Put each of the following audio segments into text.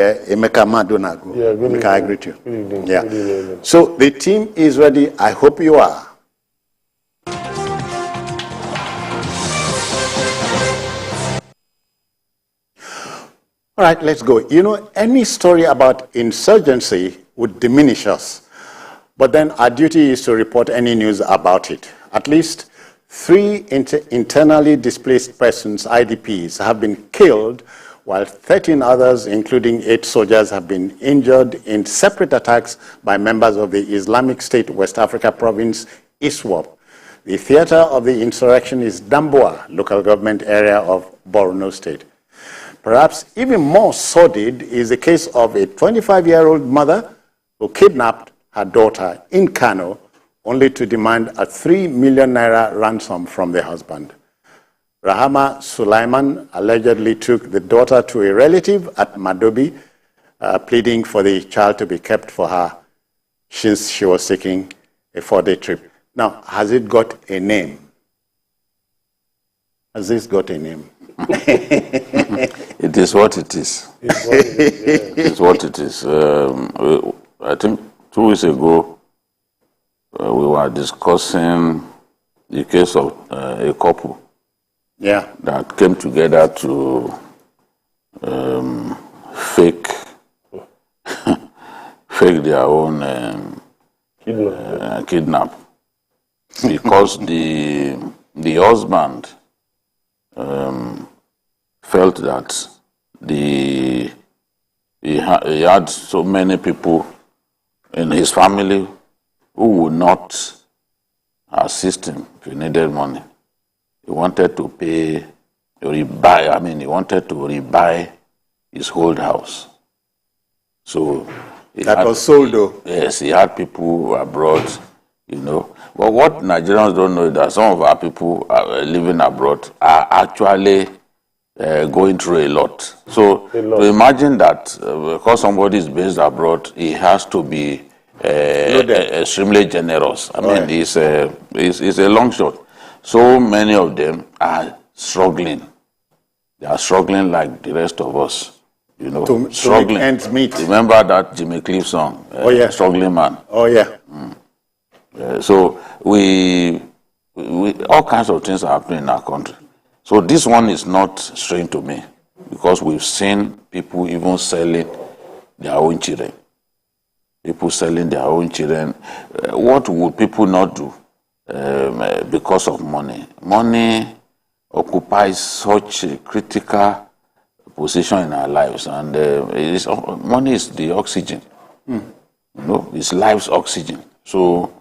Emeka Madonago. Yeah, Emeka, I greet you. Good evening. Yeah. Good evening. So the team is ready. I hope you are. All right, let's go. You know, any story about insurgency would diminish us. But then our duty is to report any news about it. At least 3 internally displaced persons, IDPs, have been killed, while 13 others, including 8 soldiers, have been injured in separate attacks by members of the Islamic State West Africa province, ISWAP. The theater of the insurrection is Damboa, local government area of Borno State. Perhaps even more sordid is the case of a 25-year-old mother who kidnapped her daughter in Kano only to demand a 3 million naira ransom from the husband. Rahama Sulaiman allegedly took the daughter to a relative at Madobi, pleading for the child to be kept for her since she was taking a 4-day trip. Now, has it got a name? Has this got a name? It is what it is. It is what it is. I think 2 weeks ago, we were discussing the case of a couple that came together to fake their own kidnap because the husband felt that he had so many people in his family who would not assist him if he needed money. He wanted to he wanted to rebuy his whole house. So that was sold though. Yes, he had people abroad, you know. But what Nigerians don't know is that some of our people living abroad are actually going through a lot. So to imagine that because somebody is based abroad, he has to be extremely generous. I mean, it's a long shot. So many of them are struggling. They are struggling like the rest of us. You know, struggling. To make ends meet. Remember that Jimmy Cliff song? Struggling Man. Oh yeah. So we all kinds of things are happening in our country. So this one is not strange to me because we've seen people even selling their own children. People selling their own children. What would people not do because of money? Money occupies such a critical position in our lives, and money is the oxygen. You know, it's life's oxygen. So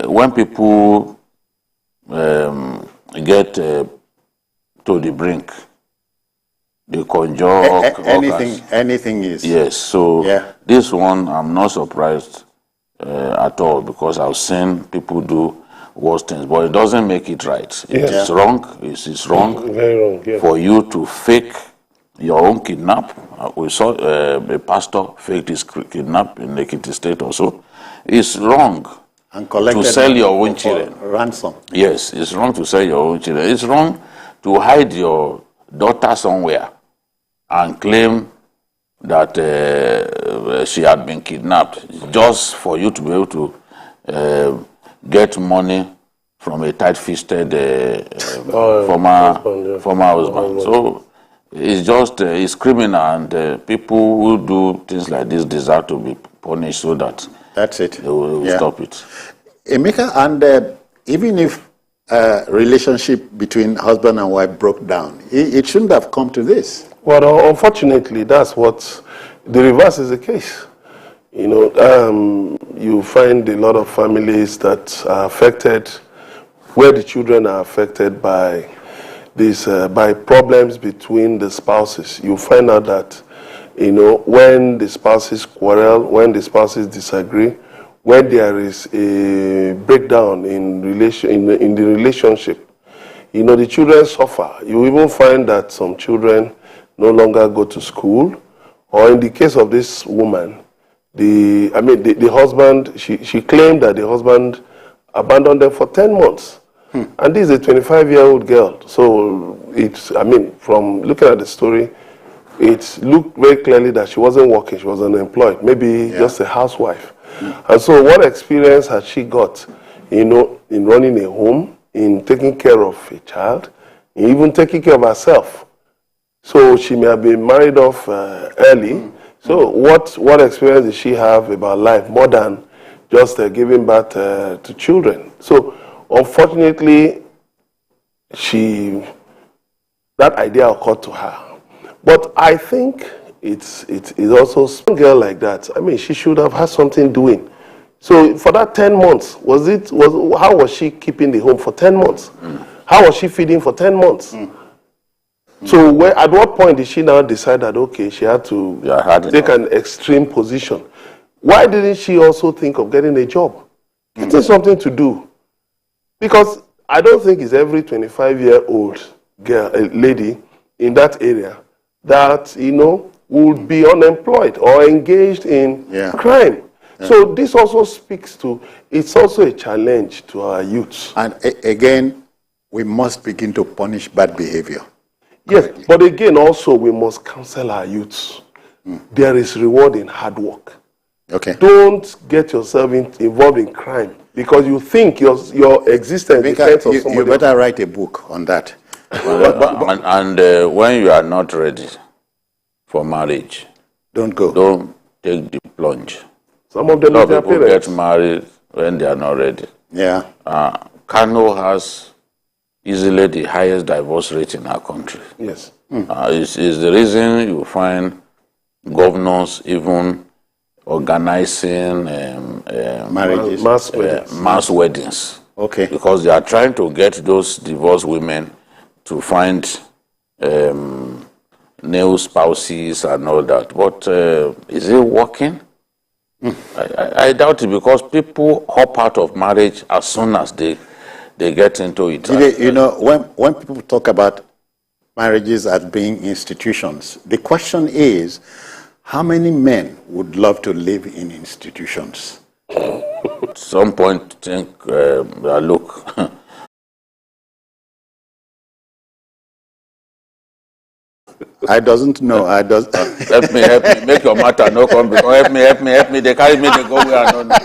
when people get to the brink, they conjure anything is. Yes. So this one, I'm not surprised at all because I've seen people do worse things, but it doesn't make it right. It is wrong. It is wrong. Very wrong. For you to fake your own kidnap. We saw a pastor faked his kidnap in Ekiti State also. It's wrong and to sell your own children. Ransom. Yes, it's wrong to sell your own children. It's wrong to hide your daughter somewhere and claim that she had been kidnapped just for you to be able to get money from a tight-fisted former husband. So it's just it's criminal, and people who do things like this deserve to be punished so that they will stop it. Emeka, and even if relationship between husband and wife broke down, it shouldn't have come to this. Well, unfortunately, that's what the reverse is the case. You know, you find a lot of families that are affected, where the children are affected by this, by problems between the spouses. You find out that, you know, when the spouses quarrel, when the spouses disagree, when there is a breakdown in the relationship, you know, the children suffer. You even find that some children no longer go to school, or in the case of this woman, the husband, she claimed that the husband abandoned them for 10 months. And this is a 25-year-old girl. So it's, from looking at the story, it looked very clearly that she wasn't working, she was unemployed, maybe just a housewife. And so what experience has she got, in running a home, in taking care of a child, in even taking care of herself? So she may have been married off early. So what experience does she have about life more than just giving birth to children? So unfortunately, that idea occurred to her. But I think it's also a girl like that. I mean, she should have had something doing. So for that 10 months, how was she keeping the home for 10 months? How was she feeding for 10 months? So at what point did she now decide that, okay, she had to take an extreme position? Why didn't she also think of getting a job? Getting something to do? Because I don't think it's every 25-year-old girl, a lady in that area that, would be unemployed or engaged in crime. So this also speaks to, it's also a challenge to our youth. And again, we must begin to punish bad behavior. Yes, but again, also we must counsel our youths. There is reward in hard work. Okay. Don't get yourself involved in crime because you think your existence depends on somebody. You better write a book on that. And when you are not ready for marriage, don't go. Don't take the plunge. Some of them people get married when they are not ready. Yeah. Kano has easily the highest divorce rate in our country. Yes. It's the reason you find governors even organizing marriages, mass weddings. Okay. Because they are trying to get those divorced women to find new spouses and all that. But is it working? I doubt it because people hop out of marriage as soon as they get into it. When people talk about marriages as being institutions, the question is, how many men would love to live in institutions? At some point, think, look, I doesn't know. I does. help me, make your matter no come. Help me. They carry me, they go where I don't know.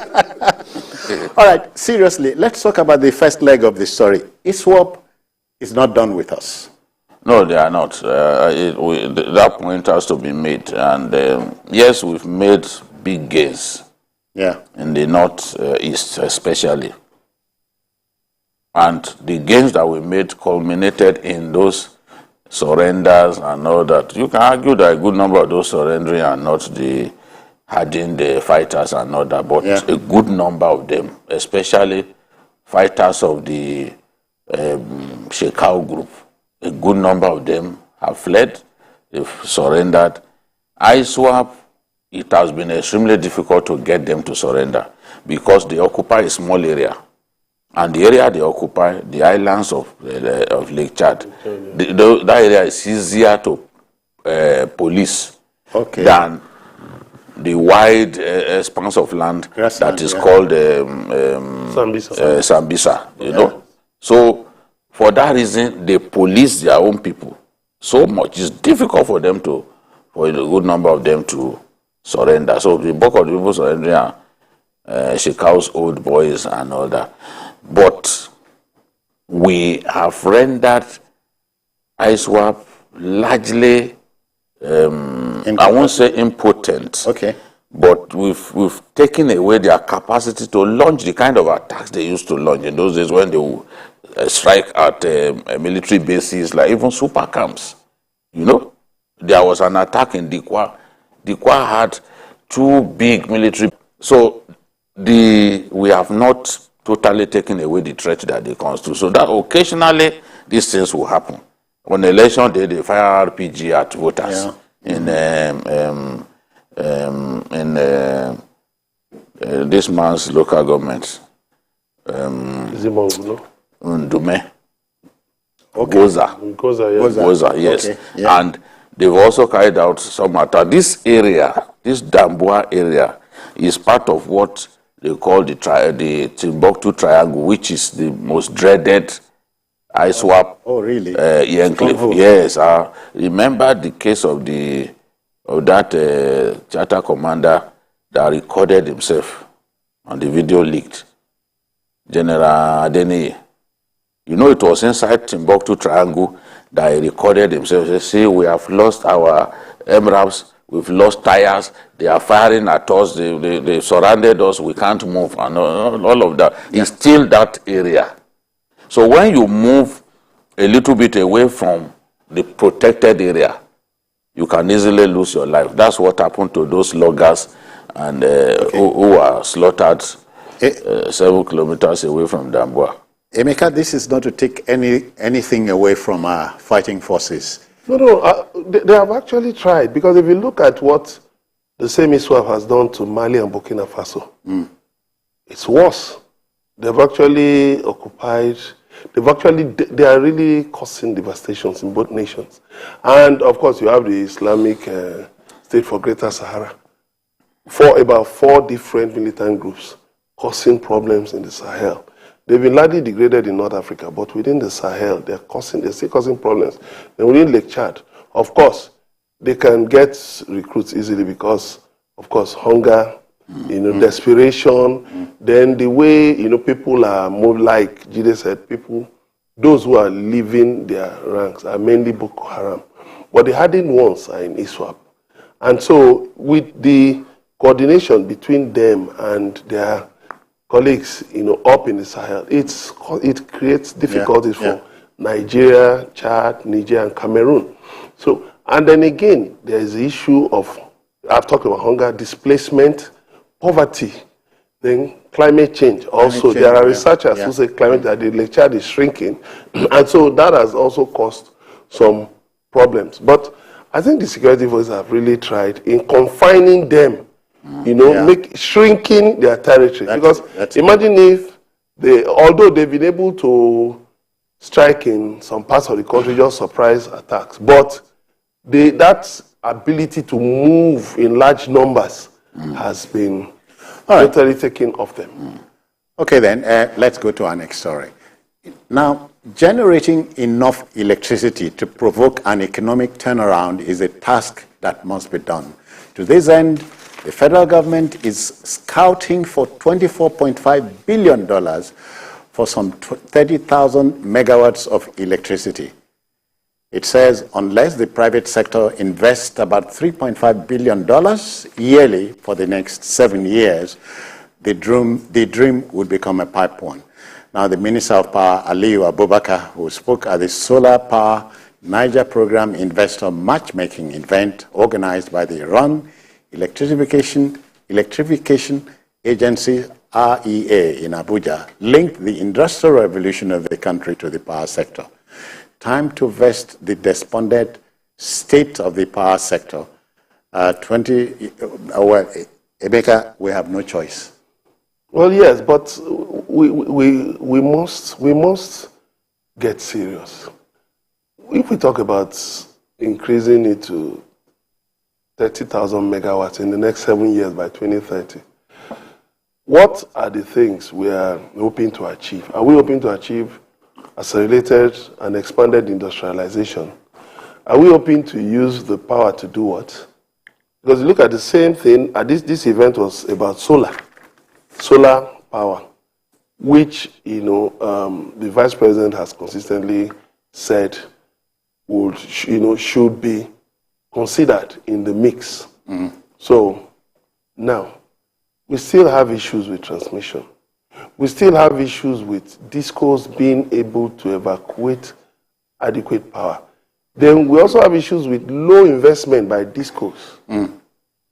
All right, seriously, let's talk about the first leg of the story. ISWAP is not done with us. No, they are not. That point has to be made. And yes, we've made big gains. Yeah. In the northeast especially. And the gains that we made culminated in those surrenders and all that. You can argue that a good number of those surrendering are not the hardened fighters and all that, but a good number of them, especially fighters of the Shekau group, a good number of them have fled, they've surrendered. ISWAP, it has been extremely difficult to get them to surrender because they occupy a small area. And the area they occupy, the islands of Lake Chad, that area is easier to police than the wide expanse of land that is called Sambisa. You know, so for that reason, they police their own people so much. It's difficult for them for a good number of them to surrender. So the bulk of the people surrendering are Shekau's old boys and all that. But we have rendered ISWAP largely, I won't say impotent, but we've taken away their capacity to launch the kind of attacks they used to launch in those days when they would strike at military bases, like even super camps. You know, there was an attack in Dikwa. Dikwa had 2 big military. So we have not totally taken away the threat that they constitute. So that occasionally these things will happen. On election day, they fire RPG at voters in this man's local government. Ndume. Goza, yes. Okay. Yeah. And they've also carried out some attack. This area, this Damboa area, is part of what they call the Timbuktu Triangle, which is the most dreaded ISWAP. Oh, really? Enclave. Yes. Remember the case of that charter commander that recorded himself and the video leaked, General Adeniyi. You know, it was inside Timbuktu Triangle that he recorded himself. They say, we have lost our MRAPs, we've lost tires, they are firing at us, they surrounded us, we can't move, and all of that. Yeah. It's still that area. So when you move a little bit away from the protected area, you can easily lose your life. That's what happened to those loggers and who are slaughtered 7 kilometers away from Damboa. Emeka, this is not to take anything away from our fighting forces. No, they have actually tried, because if you look at what the same ISWAP has done to Mali and Burkina Faso, it's worse. They've actually occupied, they are really causing devastations in both nations. And of course, you have the Islamic State for Greater Sahara, about 4 different militant groups causing problems in the Sahel. They've been largely degraded in North Africa, but within the Sahel, they're still causing problems. And within Lake Chad, of course, they can get recruits easily because, of course, hunger, desperation. Then the way, people are more like Jide said, those who are leaving their ranks are mainly Boko Haram. But the hardened ones are in ISWAP. And so with the coordination between them and their colleagues, up in the Sahel, it creates difficulties for Nigeria, Chad, Niger, and Cameroon. So, and then again, there is the issue of, I've talked about hunger, displacement, poverty, then climate change. Also, there are researchers who say that the Lake Chad is shrinking, and so that has also caused some problems. But I think the security forces have really tried in confining them, shrinking their territory. Because imagine if although they've been able to strike in some parts of the country, just surprise attacks, but that ability to move in large numbers has been totally taken off them. Okay, then, let's go to our next story. Now, generating enough electricity to provoke an economic turnaround is a task that must be done. To this end, the federal government is scouting for $24.5 billion for some 30,000 megawatts of electricity. It says unless the private sector invests about $3.5 billion yearly for the next 7 years, the dream would become a pipe one. Now, the Minister of Power, Aliyu Abubakar, who spoke at the Solar Power Niger Program Investor Matchmaking event organized by the Iran Electrification Agency, REA, in Abuja, linked the industrial revolution of the country to the power sector. Time to vest the despondent state of the power sector. Emeka, we have no choice. Well, yes, but we must get serious. If we talk about increasing it to 30,000 megawatts in the next 7 years by 2030, what are the things we are hoping to achieve? Are we hoping to achieve accelerated and expanded industrialization? Are we hoping to use the power to do what? Because you look at the same thing, this event was about solar power, which the Vice President has consistently said should be considered in the mix. So now we still have issues with transmission. We still have issues with discos being able to evacuate adequate power. Then we also have issues with low investment by discos.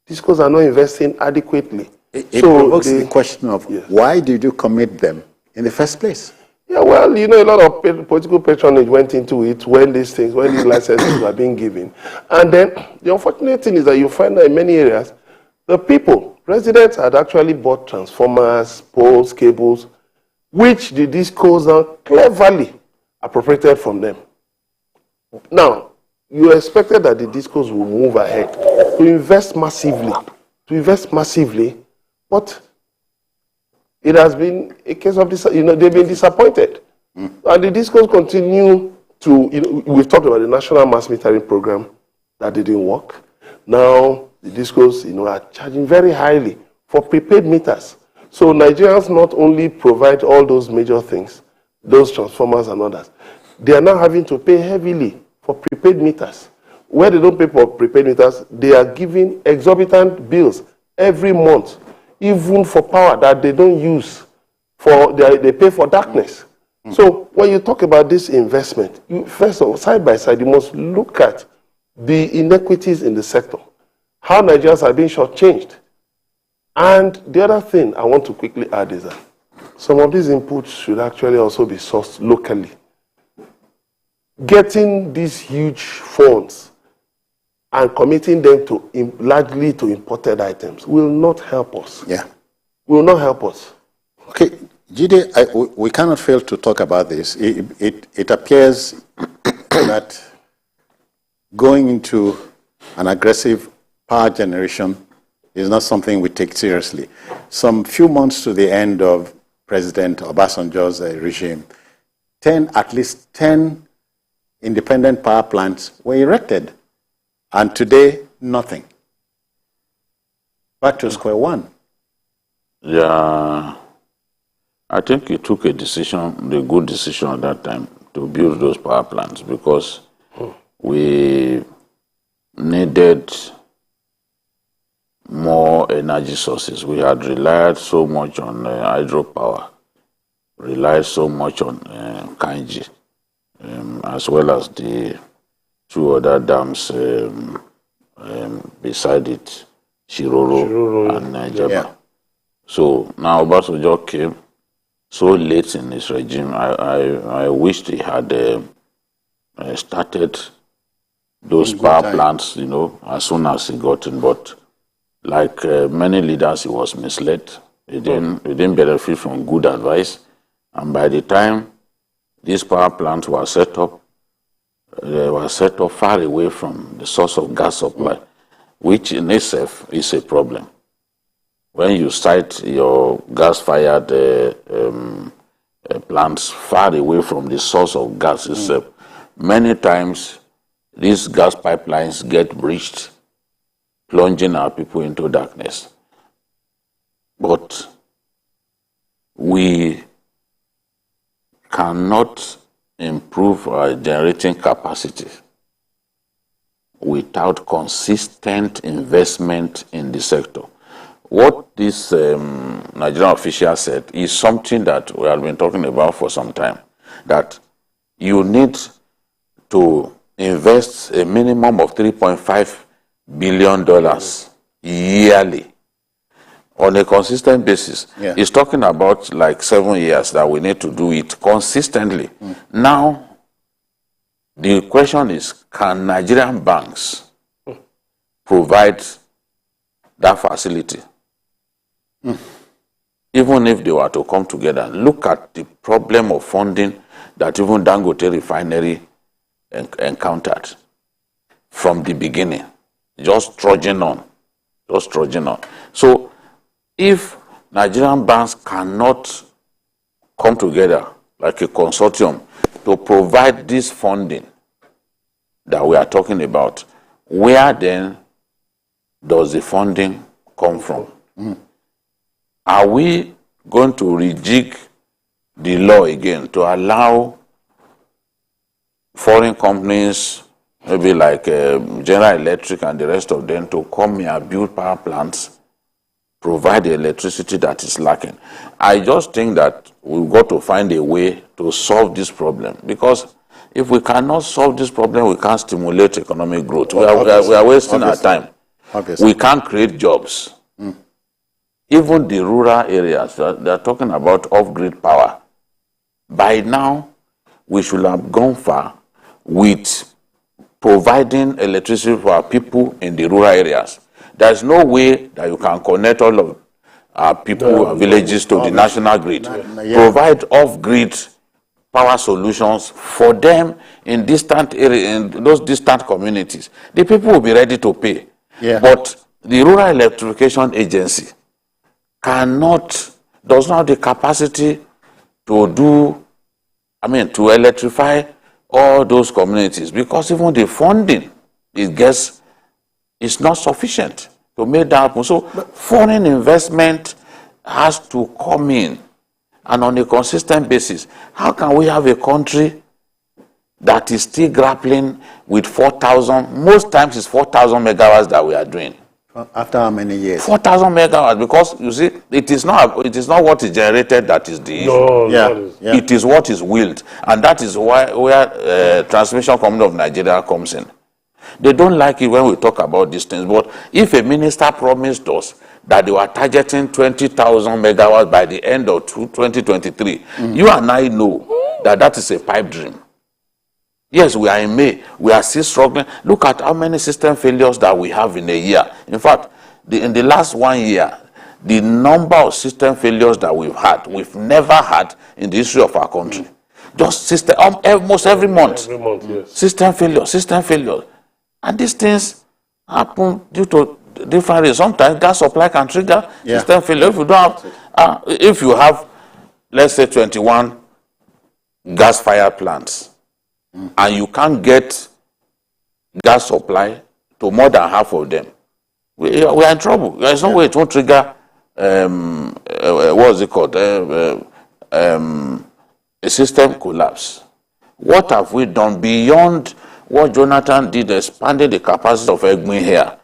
Discos are not investing adequately. It provokes the question of why did you commit them in the first place? Yeah, well, a lot of political patronage went into it when these licenses were being given. And then the unfortunate thing is that you find that in many areas, residents had actually bought transformers, poles, cables, which the discos are cleverly appropriated from them. Now, you expected that the discos will move ahead to invest massively, but it has been a case of they've been disappointed. And the discos continue to, we've talked about the national mass metering program that didn't work. Now, the discos, are charging very highly for prepaid meters. So Nigerians not only provide all those major things, those transformers and others, they are now having to pay heavily for prepaid meters. Where they don't pay for prepaid meters, they are giving exorbitant bills every month, even for power that they don't use. They pay for darkness. So when you talk about this investment, first of all, side by side, you must look at the inequities in the sector, how Nigerians are being shortchanged. And the other thing I want to quickly add is that some of these inputs should actually also be sourced locally. Getting these huge funds and committing them to largely to imported items will not help us. Yeah. Will not help us. Okay, Jide, we cannot fail to talk about this. It appears that going into an aggressive power generation is not something we take seriously. Some few months to the end of President Obasanjo's regime, at least 10 independent power plants were erected. And today, nothing. Back to square one. Yeah, I think he took a good decision at that time to build those power plants because we needed more energy sources. We had relied so much on hydropower, relied so much on Kainji, as well as the two other dams beside it, Shiroro and Jaba. Yeah. So now Obasanjo came so late in his regime. I wished he had started those power plants, as soon as he got in. But like many leaders, he was misled. He didn't benefit from good advice. And by the time these power plants were set up, they were set up far away from the source of gas supply, which in itself is a problem. When you site your gas-fired plants far away from the source of gas itself, many times these gas pipelines get breached, plunging our people into darkness. But we cannot improve our generating capacity without consistent investment in the sector. What this Nigerian official said is something that we have been talking about for some time, that you need to invest a minimum of $3.5 billion yearly on a consistent basis. Yeah. It's talking about like 7 years that we need to do it consistently. Now, the question is, can Nigerian banks provide that facility? Even if they were to come together, look at the problem of funding that even Dangote refinery encountered from the beginning, just trudging on. So if Nigerian banks cannot come together like a consortium to provide this funding that we are talking about, where then does the funding come from? Are we going to rejig the law again to allow foreign companies, maybe like General Electric and the rest of them, to come here and build power plants, provide the electricity that is lacking? I just think that we've got to find a way to solve this problem, because if we cannot solve this problem, we can't stimulate economic growth. We are wasting our time. We can't create jobs. Even the rural areas, they're talking about off-grid power. By now, we should have gone far with providing electricity for our people in the rural areas. There's no way that you can connect all of our people and villages to the national grid. Provide off-grid power solutions for them in distant areas, in those distant communities. The people will be ready to pay. But the Rural Electrification Agency does not have the capacity to do to electrify all those communities, because even the funding is not sufficient to make that happen. So foreign investment has to come in, and on a consistent basis. How can we have a country that is still grappling with 4,000, most times it's 4,000 megawatts that we are doing? After how many years? 4,000 megawatts, because you see, it is not what is generated that is the issue. No, Yeah. It is what is willed, and that is where Transmission Company of Nigeria comes in. They don't like it when we talk about these things, but if a minister promised us that they were targeting 20,000 megawatts by the end of 2023, you and I know that is a pipe dream. Yes, we are in May. We are still struggling. Look at how many system failures that we have in a year. In fact, in the last 1 year, the number of system failures that we've never had in the history of our country. Just almost every month. Every month, yes. System failure. And these things happen due to different reasons. Sometimes gas supply can trigger system failure. If you don't have, if you have, let's say, 21 gas-fired plants, and you can't get gas supply to more than half of them, we are in trouble. There's no way it won't trigger, what is it called, a system collapse. What have we done beyond what Jonathan did, expanding the capacity of Egbin here,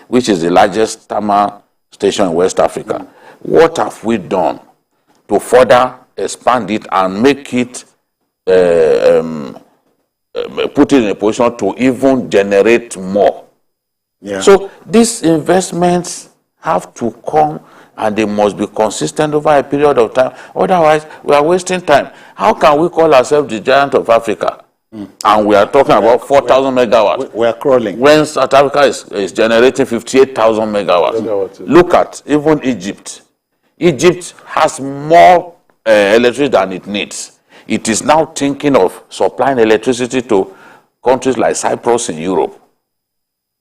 which is the largest thermal station in West Africa? What have we done to further expand it and make it, put it in a position to even generate more? Yeah. So these investments have to come, and they must be consistent over a period of time. Otherwise, we are wasting time. How can we call ourselves the giant of Africa? And we are talking about 4,000 megawatts. We are crawling. When South Africa is generating 58,000 megawatts. Look at even Egypt. Egypt has more electricity than it needs. It is now thinking of supplying electricity to countries like Cyprus in Europe.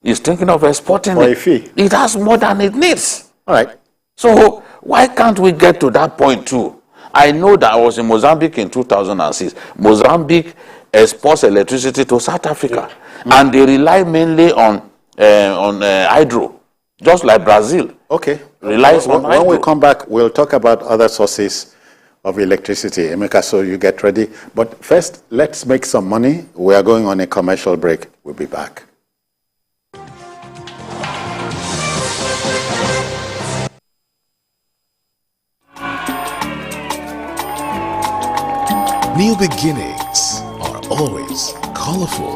It's thinking of exporting For it. a fee. It has more than it needs. All right. So why can't we get to that point too? I know that I was in Mozambique in 2006. Mozambique exports electricity to South Africa, and they rely mainly on hydro, just like Brazil. Okay. Relies on When hydro. we come back, we'll talk about other sources of electricity. Emeka, so you get ready. But first, let's make some money. We are going on a commercial break. We'll be back. New beginnings are always colorful.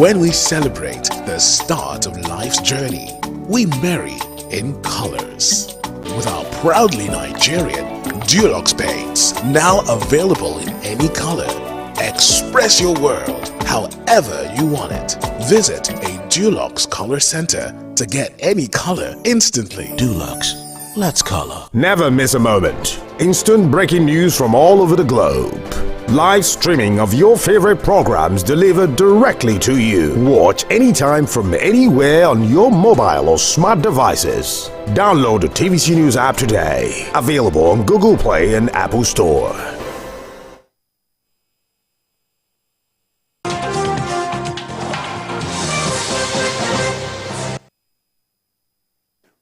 When we celebrate the start of life's journey, we marry in colors. With our proudly Nigerian Dulux paints, now available in any color. Express your world however you want it. Visit a Dulux Color Center to get any color instantly. Dulux, let's color. Never miss a moment. Instant breaking news from all over the globe. Live streaming of your favorite programs delivered directly to you. Watch anytime from anywhere on your mobile or smart devices. Download the TVC News app today. Available on Google Play and Apple Store.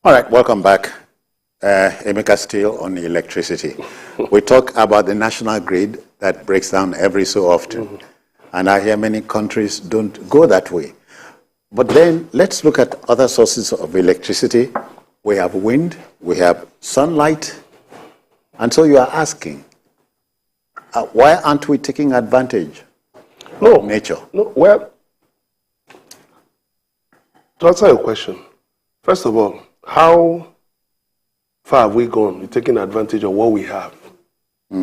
All right, welcome back. Emeka still on electricity. We talk about the national grid that breaks down every so often. And I hear many countries don't go that way. But then let's look at other sources of electricity. We have wind, we have sunlight. And so you are asking, why aren't we taking advantage of nature? No, well, to answer your question, first of all, how far have we gone in taking advantage of what we have?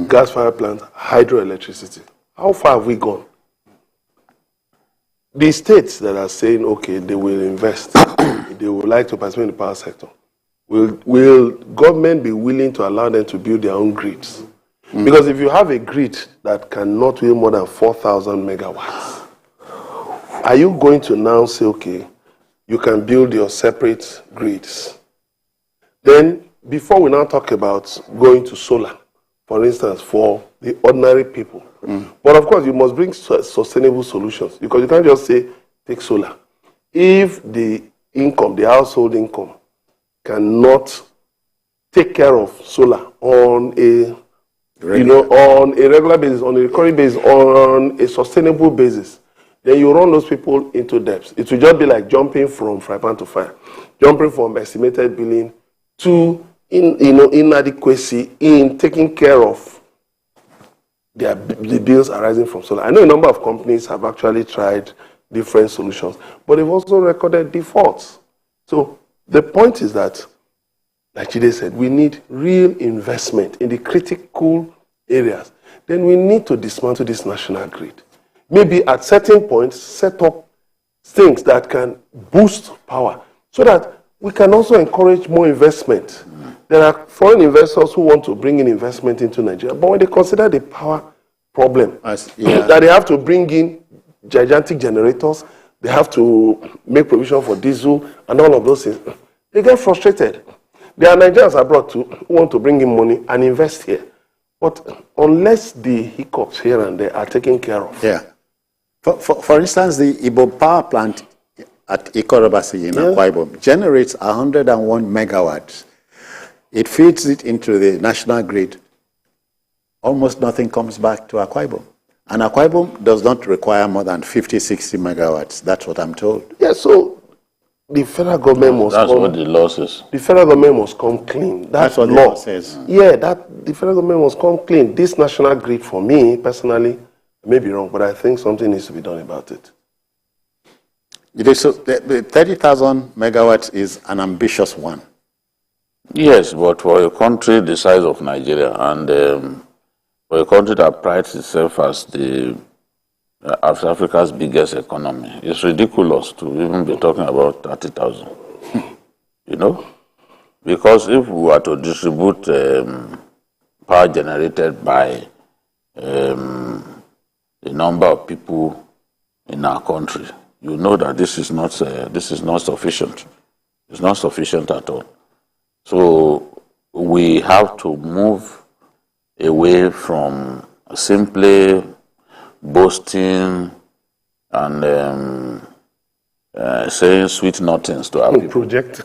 Gas-fired plant, hydroelectricity. How far have we gone? The states that are saying, okay, they will invest, they would like to participate in the power sector, will government be willing to allow them to build their own grids? Because if you have a grid that cannot weigh more than 4,000 megawatts, are you going to now say, okay, you can build your separate grids? Then, before we now talk about going to solar, for instance, for the ordinary people, But of course, you must bring sustainable solutions, because you can't just say, take solar. If the income, the household income, cannot take care of solar on a on a regular basis, on a recurring basis, on a sustainable basis, then you run those people into debts. It will just be like jumping from fry pan to fire, jumping from estimated billing to inadequacy in taking care of the bills arising from solar. I know a number of companies have actually tried different solutions, but they've also recorded defaults. So the point is that, like Chide said, we need real investment in the critical areas. Then we need to dismantle this national grid. Maybe at certain points, set up things that can boost power, so that we can also encourage more investment. There are foreign investors who want to bring in investment into Nigeria, but when they consider the power problem, that they have to bring in gigantic generators, they have to make provision for diesel and all of those things, they get frustrated. There are Nigerians abroad too who want to bring in money and invest here. But unless the hiccups here and there are taken care of. Yeah. For instance, the Igbo power plant at Ikorobasi in Akwa Ibom generates 101 megawatts. It feeds it into the national grid. Almost nothing comes back to Akwa Ibom. And Akwa Ibom does not require more than 50, 60 megawatts. That's what I'm told. Yeah, so the federal government must That's what the law says. The federal government must come clean. That's what law the law says. Yeah, the federal government must come clean. This national grid, for me, personally, I may be wrong, but I think something needs to be done about it. So the 30,000 megawatts is an ambitious one. Yes, but for a country the size of Nigeria, and for a country that prides itself as as Africa's biggest economy, it's ridiculous to even be talking about 30,000. Because if we were to distribute power generated by the number of people in our country, you know that this is not sufficient. It's not sufficient at all. So we have to move away from simply boasting and saying sweet nothings to our people. Project.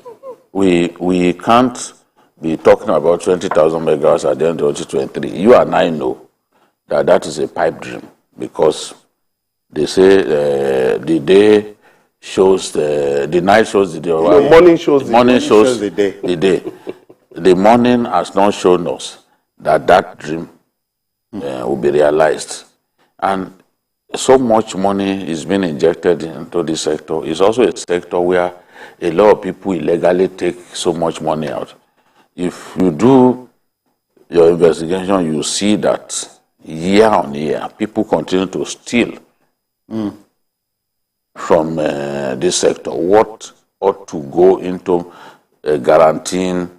We can't be talking about 20,000 megawatts at the end of 2023. You and I know that is a pipe dream, because they say the day shows the night shows the day. The morning shows the morning shows the day. The day. The morning has not shown us that dream will be realized. And so much money is being injected into this sector. It's also a sector where a lot of people illegally take so much money out. If you do your investigation, you see that year on year, people continue to steal from this sector. What ought to go into guaranteeing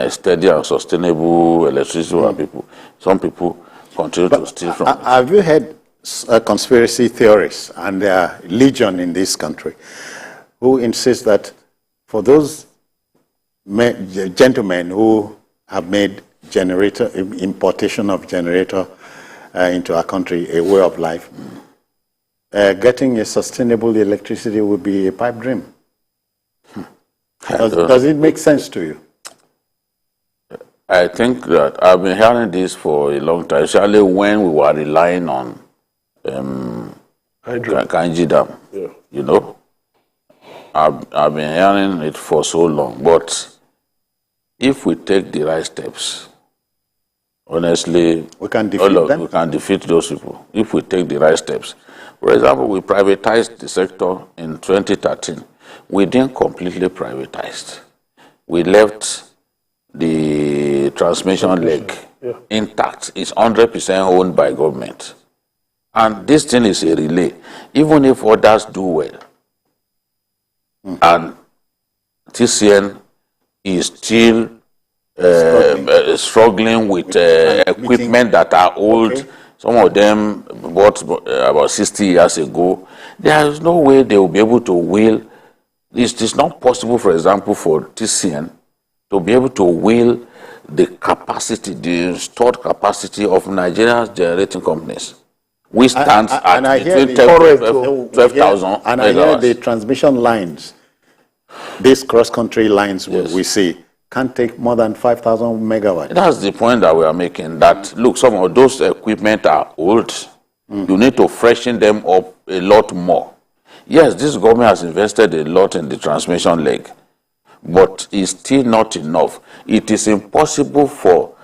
steady and sustainable electricity for people? Some people continue to steal from it. Have you heard conspiracy theorists, and there are legion in this country, who insist that for those gentlemen who have made importation of generator into our country a way of life, getting a sustainable electricity would be a pipe dream? Does it make sense to you? I think that I've been hearing this for a long time, especially when we were relying on Kanji Dam. Yeah. I've been hearing it for so long. But if we take the right steps, honestly, we can defeat them. We can defeat those people if we take the right steps. For example, we privatized the sector in 2013. We didn't completely privatize. We left the transmission leg intact. It's 100% owned by government. And this thing is a relay. Even if others do well, and TCN is still struggling with equipment that are old. Okay. Some of them bought about 60 years ago. There is no way they will be able to wheel. It's not possible, for example, for TCN to be able to wheel the capacity, the installed capacity of Nigeria's generating companies. which stands and I at hear between the- 12,000 And I hear megawatts. the transmission lines, these cross-country lines Yes. we see, can't take more than 5,000 megawatts. That's the point that we are making, that, look, some of those equipment are old. You need to freshen them up a lot more. Yes, this government has invested a lot in the transmission leg, but it's still not enough. It is impossible for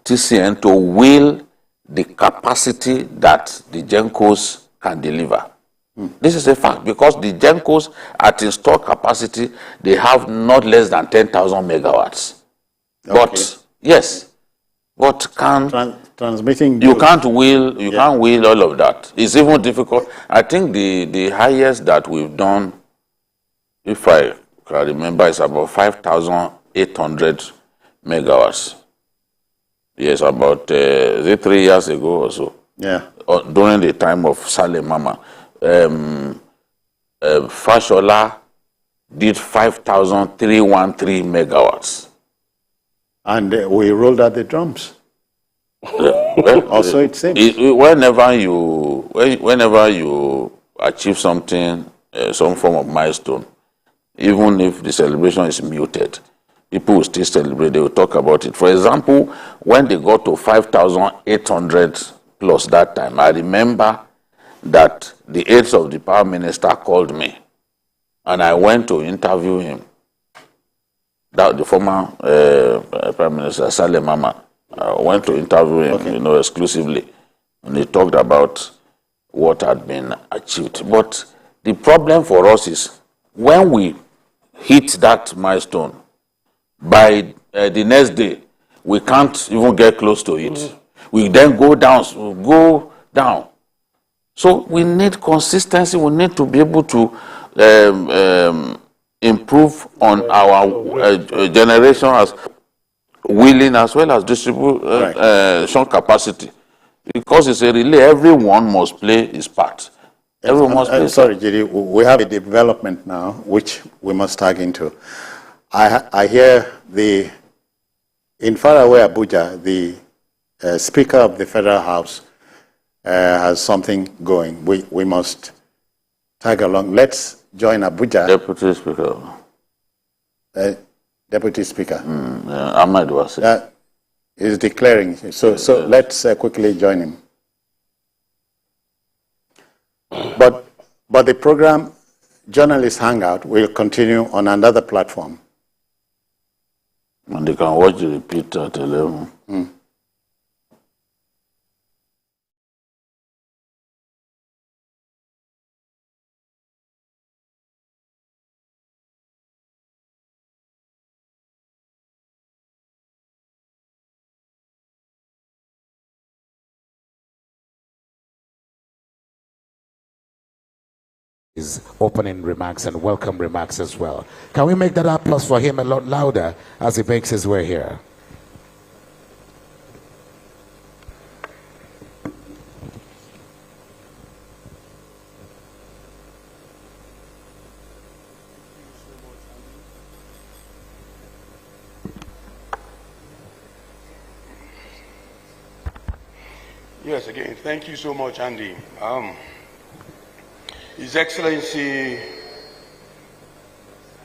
TCN to will the capacity that the GENCOs can deliver. This is a fact, because the GENCOs at installed capacity, they have not less than 10,000 megawatts. But, yes, but Transmitting... you can't will all of that. It's even difficult. I think the highest that we've done, if I can remember, is about 5,800 megawatts. Yes, about 3 years ago or so. Yeah. During the time of Salem Mama. Fashola did 5,313 megawatts. And we rolled out the drums. Well, Also, it seems. Whenever you achieve something, some form of milestone, even if the celebration is muted, people will still celebrate. They will talk about it. For example, when they got to 5,800 plus that time, I remember that the aides of the power minister called me, and I went to interview him. That the former Prime Minister Salem Mama. I went to interview him, exclusively, and he talked about what had been achieved. But the problem for us is when we hit that milestone, by the next day, we can't even get close to it. We then go down. So we need consistency. We need to be able to improve on our generation as willing as well as distribution capacity, because it's a relay. Everyone must play his part. Everyone must play. Sorry, JD, we have a development now which we must tag into. I hear in faraway Abuja, the Speaker of the Federal House has something going. We must tag along. Let's join Abuja. Deputy Speaker. Deputy Speaker. Ahmed was is declaring. So let's quickly join him. But the program, Journalist Hangout, will continue on another platform. And they can watch the repeat at 11. His opening remarks and welcome remarks as well. Can we make that applause for him a lot louder as he makes his way here? Yes, again, thank you so much, Andy. His Excellency,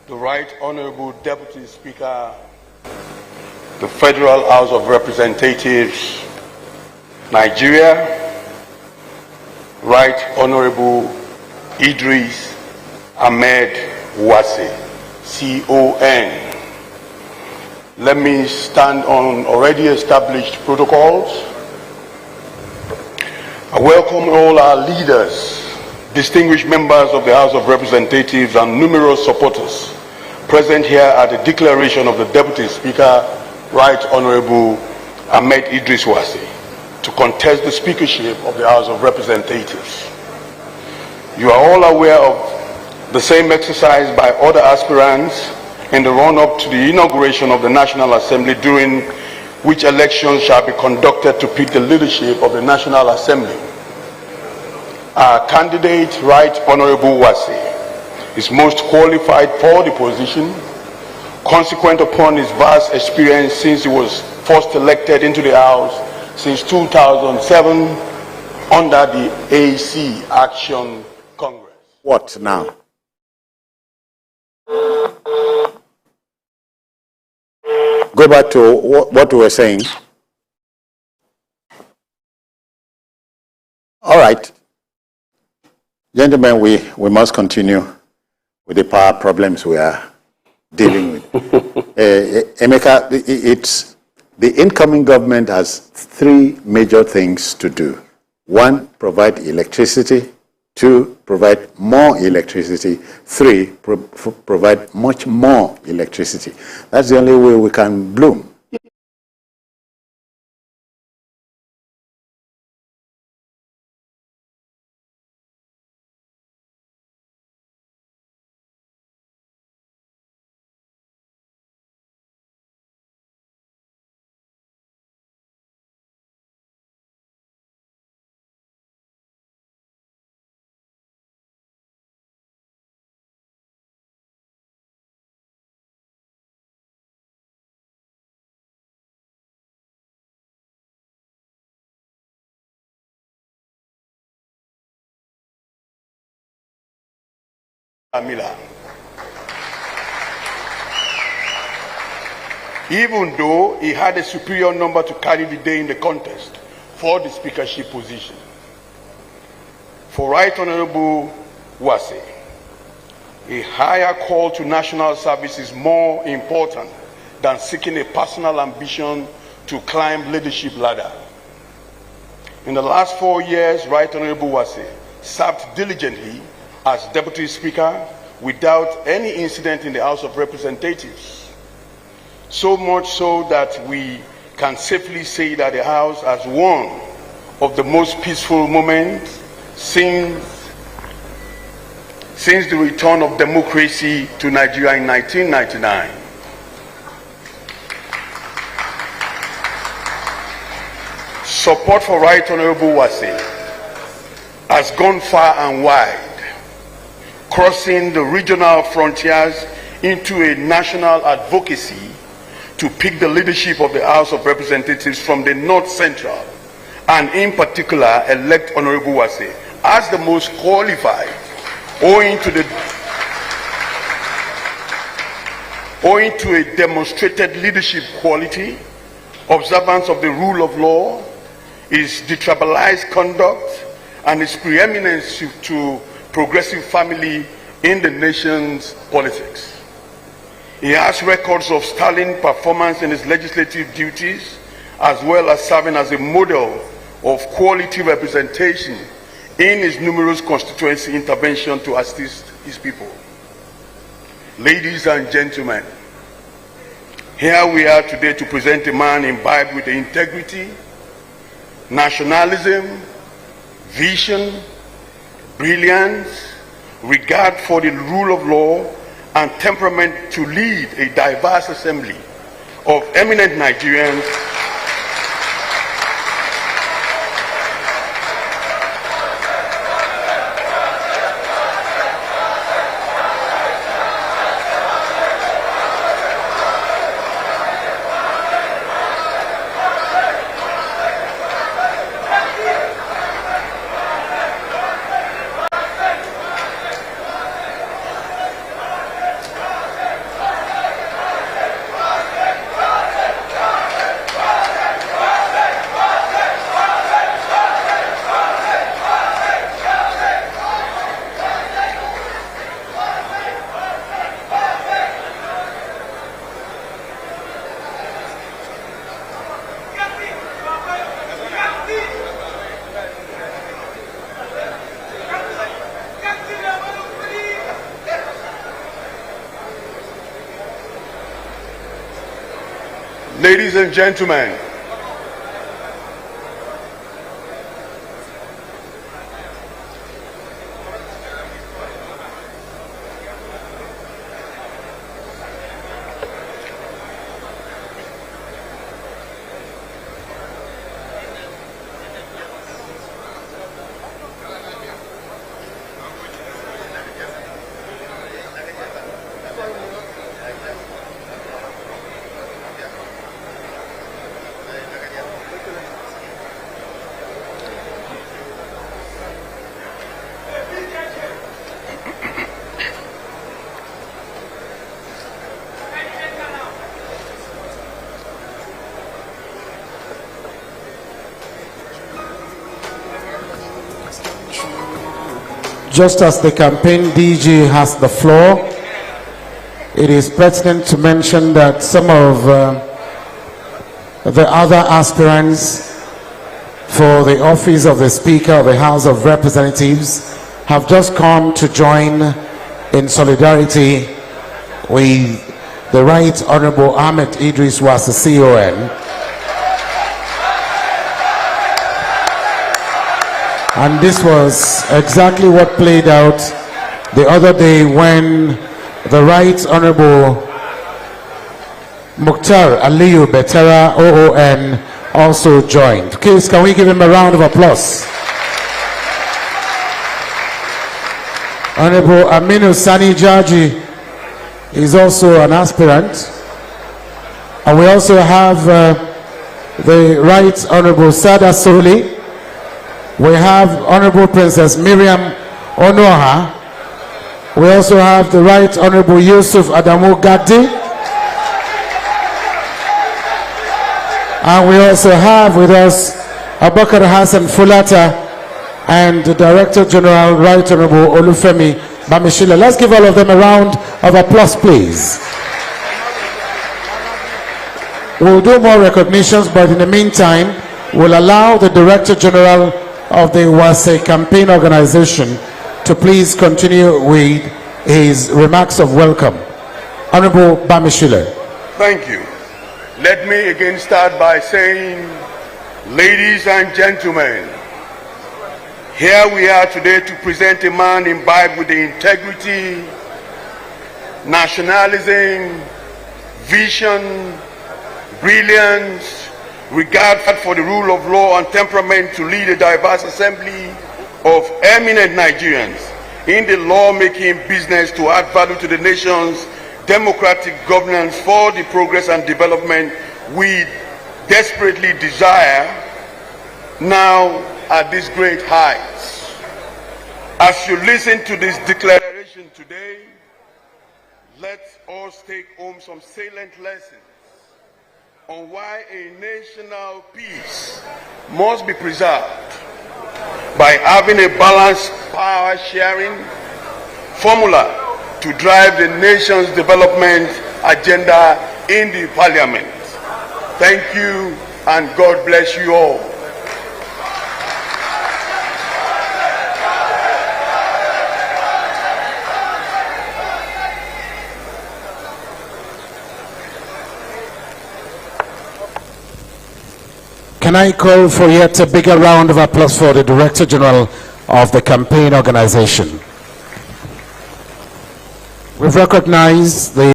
the Right Honorable Deputy Speaker, the Federal House of Representatives, Nigeria, Right Honorable Idris Ahmed Wase, CON. Let me stand on already established protocols. I welcome all our leaders, distinguished members of the House of Representatives, and numerous supporters present here at the declaration of the Deputy Speaker, Right Honorable Ahmed Idris Wase, to contest the speakership of the House of Representatives. You are all aware of the same exercise by other aspirants in the run-up to the inauguration of the National Assembly, during which elections shall be conducted to pick the leadership of the National Assembly. Our candidate, Right Honorable Wase, is most qualified for the position, consequent upon his vast experience since he was first elected into the House since 2007, under the AC Action Congress. What now? Go back to what we were saying. All right. Gentlemen, we must continue with the power problems we are dealing with. Emeka, the incoming government has three major things to do. One, provide electricity. Two, provide more electricity. Three, provide much more electricity. That's the only way we can bloom. Miller. Even though he had a superior number to carry the day in the contest for the speakership position. For Right Honorable Wase, a higher call to national service is more important than seeking a personal ambition to climb leadership ladder. In the last 4 years, Right Honorable Wase served diligently as Deputy Speaker without any incident in the House of Representatives. So much so that we can safely say that the House has one of the most peaceful moments since the return of democracy to Nigeria in 1999. Support for Right Honorable Wase has gone far and wide, crossing the regional frontiers into a national advocacy to pick the leadership of the House of Representatives from the North Central, and in particular elect Honorable Wase as the most qualified, owing to a demonstrated leadership quality, observance of the rule of law, his detribalized conduct, and his preeminence to progressive family in the nation's politics. He has records of sterling performance in his legislative duties, as well as serving as a model of quality representation in his numerous constituency intervention to assist his people. Ladies and gentlemen, here we are today to present a man imbibed with the integrity, nationalism, vision, brilliance, regard for the rule of law, and temperament to lead a diverse assembly of eminent Nigerians Ladies and gentlemen, Just as the campaign DG has the floor, it is pertinent to mention that some of the other aspirants for the office of the Speaker of the House of Representatives have just come to join in solidarity with the Right Honorable Ahmed Idris Wasa CON. And this was exactly what played out the other day when the Right Honorable Mukhtar Aliyu Betera OON also joined. Please, can we give him a round of applause? Honorable Aminu Sani Jaji is also an aspirant. And we also have the Right Honorable Sada Soli. We have Honorable Princess Miriam Onoha. We also have the Right Honorable Yusuf Adamu Gadi. And we also have with us Abubakar Hassan Fulata and the Director General, Right Honorable Olufemi Bamishile. Let's give all of them a round of applause, please. We'll do more recognitions, but in the meantime, we'll allow the Director General of the Wase Campaign Organization to please continue with his remarks of welcome. Honorable Bamishile. Thank you. Let me again start by saying, ladies and gentlemen, here we are today to present a man imbibed with the integrity, nationalism, vision, brilliance, regard for the rule of law and temperament to lead a diverse assembly of eminent Nigerians in the lawmaking business to add value to the nation's democratic governance for the progress and development we desperately desire now at these great heights. As you listen to this declaration today, let's all take home some salient lessons on why a national peace must be preserved by having a balanced power sharing formula to drive the nation's development agenda in the parliament. Thank you and God bless you all. Can I call for yet a bigger round of applause for the Director General of the campaign organization? We've recognized the